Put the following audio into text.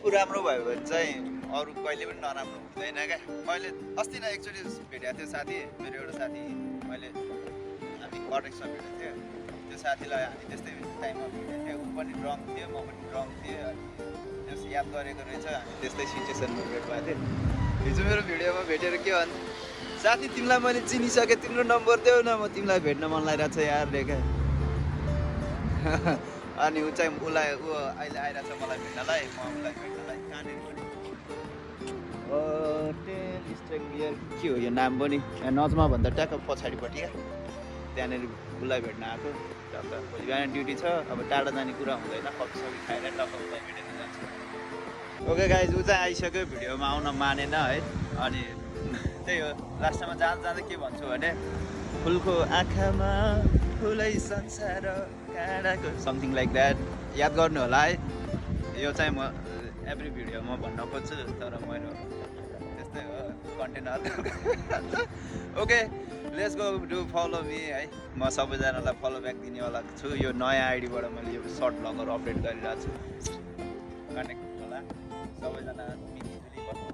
आफू राम्रो भयो भने चाहिँ अरू कहिले पनि नराम्रो हुँदैन क्या। मैले अस्ति नै एकचोटि भेटेको थियो साथी, मेरो एउटा साथी, मैले हामी कटेक्समा भेटेको थियो। त्यो साथीलाई हामी त्यस्तै टाइममा भेटेको थियो, ऊ पनि ड्रङ्क थियो, म पनि ड्रङ्क थिएँ। अनि त्यस याद गरेको रहेछ, हामी त्यस्तै सिचुएसनमा भेट भएको थियो। हिजो मेरो भिडियोमा भेटेर के भन्छ, साथी तिमीलाई मैले चिनिसकेँ, तिम्रो नम्बर देऊ न, म तिमीलाई भेट्न मन लागिरहेको छ यार रेखा। अनि ऊ चाहिँ उसलाई ऊ अहिले आइरहेको छ मलाई भेट्नलाई, म उसलाई भेट्नलाई कहाँनिर पनि होटेल स्ट्रेलियर के हो यो नाम पनि, नजमा भन्दा ट्याक्क पछाडिपट्टि क्या, त्यहाँनिर उसलाई भेट्न आएको। टक्क भोलि बिहान ड्युटी छ, अब टाढा जाने कुरा हुँदैन, कफी सफी खाएर टक्क उसलाई भेटेर जान्छ। ओके गाइज, ऊ चाहिँ आइसक्यो, भिडियोमा आउन मानेन है। अनि त्यही हो, लास्टमा जाँदा जाँदै के भन्छु भने, फुलको आँखामा फुलै संसार काँडाको समथिङ लाइक द्याट, याद गर्नु होला है। यो चाहिँ म एभ्री भिडियोमा भन्न खोज्छु, तर मेरो त्यस्तै हो content. Okay, let's go do follow me है। म सबैजनालाई फलो ब्याक दिनेवाला छु। यो नयाँ आइडीबाट मैले यो सर्ट भ्लगहरू अपडेट गरिरहेको छु। कनेक्ट होला सबैजना मिलिजुली बस्नु।